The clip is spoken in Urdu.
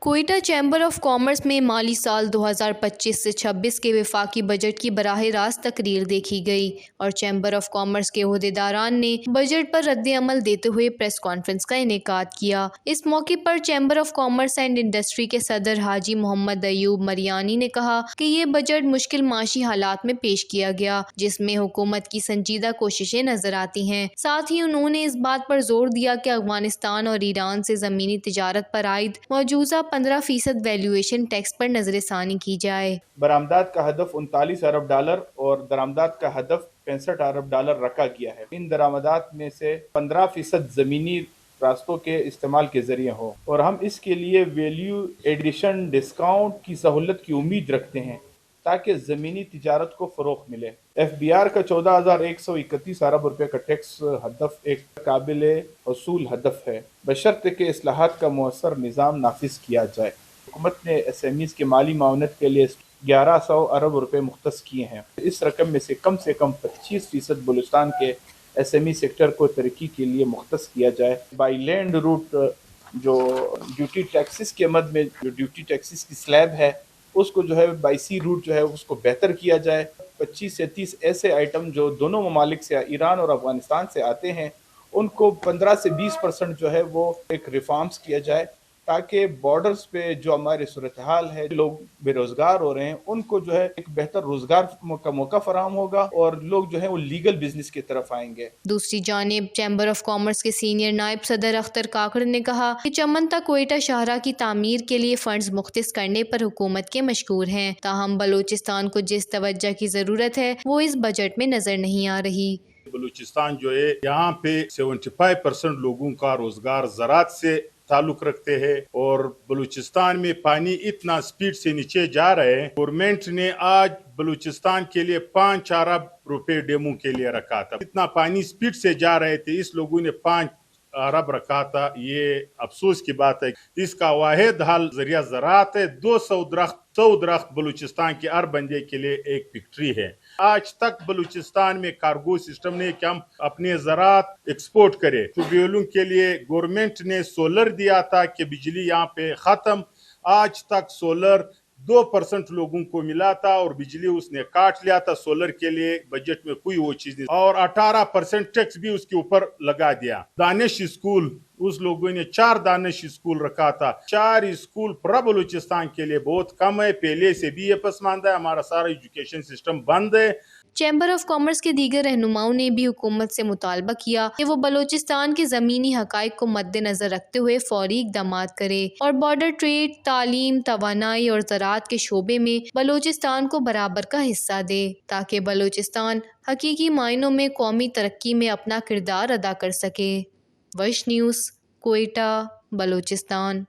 کوئٹہ چیمبر آف کامرس میں مالی سال 2025 سے 26 کے وفاقی بجٹ کی براہ راست تقریر دیکھی گئی اور چیمبر آف کامرس کے عہدیداران نے بجٹ پر رد عمل دیتے ہوئے پریس کانفرنس کا انعقاد کیا۔ اس موقع پر chamber of commerce and industry کے صدر حاجی محمد ایوب مریانی نے کہا کہ یہ بجٹ مشکل معاشی حالات میں پیش کیا گیا، جس میں حکومت کی سنجیدہ کوششیں نظر آتی ہیں۔ ساتھ ہی انہوں نے اس بات پر زور دیا کہ افغانستان اور ایران سے زمینی تجارت پر عائد مجوزہ 15% ویلیویشن ٹیکس پر نظر ثانی کی جائے۔ برآمدات کا ہدف $39 ارب اور درآمدات کا ہدف $65 ارب رکھا گیا ہے۔ ان درآمدات میں سے 15% زمینی راستوں کے استعمال کے ذریعے ہو اور ہم اس کے لیے ویلیو ایڈیشن ڈسکاؤنٹ کی سہولت کی امید رکھتے ہیں تاکہ زمینی تجارت کو فروغ ملے۔ ایف بی آر کا 14,131 ارب روپے کا ٹیکس ہدف ایک قابل حصول ہدف ہے، بشرطے کہ اصلاحات کا مؤثر نظام نافذ کیا جائے۔ حکومت نے ایس ایم ایز کی مالی معاونت کے لیے 1100 ارب روپے مختص کیے ہیں۔ اس رقم میں سے کم 25% بلوچستان کے ایس ایم ای سیکٹر کو ترقی کے لیے مختص کیا جائے۔ بائی لینڈ روٹ جو ڈیوٹی ٹیکسز کے مد میں جو ڈیوٹی ٹیکسز کی سلیب ہے اس کو بائی سی روٹ اس کو بہتر کیا جائے۔ 25 سے 30 ایسے آئٹم جو دونوں ممالک سے ایران اور افغانستان سے آتے ہیں ان کو 15 سے 20% وہ ایک ریفارمز کیا جائے تاکہ بارڈرز پہ جو ہمارے صورتحال ہے، لوگ بے روزگار ہو رہے ہیں ان کو ایک بہتر روزگار کا موقع فراہم ہوگا اور لوگ وہ لیگل بزنس کی طرف آئیں گے۔ دوسری جانب چیمبر آف کامرس کے سینئر نائب صدر اختر کاکڑ نے کہا کہ چمن تا کوئٹہ شاہراہ کی تعمیر کے لیے فنڈز مختص کرنے پر حکومت کے مشکور ہیں، تاہم بلوچستان کو جس توجہ کی ضرورت ہے وہ اس بجٹ میں نظر نہیں آ رہی۔ بلوچستان یہاں پہ 75% لوگوں کا روزگار زراعت سے تعلق رکھتے ہیں اور بلوچستان میں پانی اتنا سپیڈ سے نیچے جا رہے ہیں۔ گورنمنٹ نے آج بلوچستان کے لیے 5 ارب روپے ڈیمو کے لیے رکھا تھا۔ اتنا پانی سپیڈ سے جا رہے تھے، اس لوگوں نے 5 ارب رکھا تھا۔ یہ افسوس کی بات ہے۔ اس کا واحد حل ذریعہ زراعت ہے۔ 100 درخت بلوچستان کے ہر بندے کے لیے ایک فیکٹری ہے۔ آج تک بلوچستان میں کارگو سسٹم نہیں کہ ہم اپنے زراعت ایکسپورٹ کرے۔ ٹیوبویلوں کے لیے گورنمنٹ نے سولر دیا تھا کہ بجلی یہاں پہ ختم، آج تک سولر 2% لوگوں کو ملا تھا اور بجلی اس نے کاٹ لیا تھا۔ سولر کے لیے بجٹ میں کوئی وہ چیز نہیں اور 18% ٹیکس بھی اس کے اوپر لگا دیا۔ دانش اسکول اس لوگوں نے 4 دانش اسکول رکھا تھا۔ 4 اسکول پورا بلوچستان کے لیے بہت کم ہے، پہلے سے بھی یہ پسماندہ ہے، ہمارا سارا ایجوکیشن سسٹم بند ہے۔ چیمبر آف کامرس کے دیگر رہنماؤں نے بھی حکومت سے مطالبہ کیا کہ وہ بلوچستان کے زمینی حقائق کو مد نظر رکھتے ہوئے فوری اقدامات کرے اور بارڈر ٹریڈ، تعلیم، توانائی اور زراعت کے شعبے میں بلوچستان کو برابر کا حصہ دے تاکہ بلوچستان حقیقی معنوں میں قومی ترقی میں اپنا کردار ادا کر سکے۔ وش نیوز، کوئٹہ، بلوچستان۔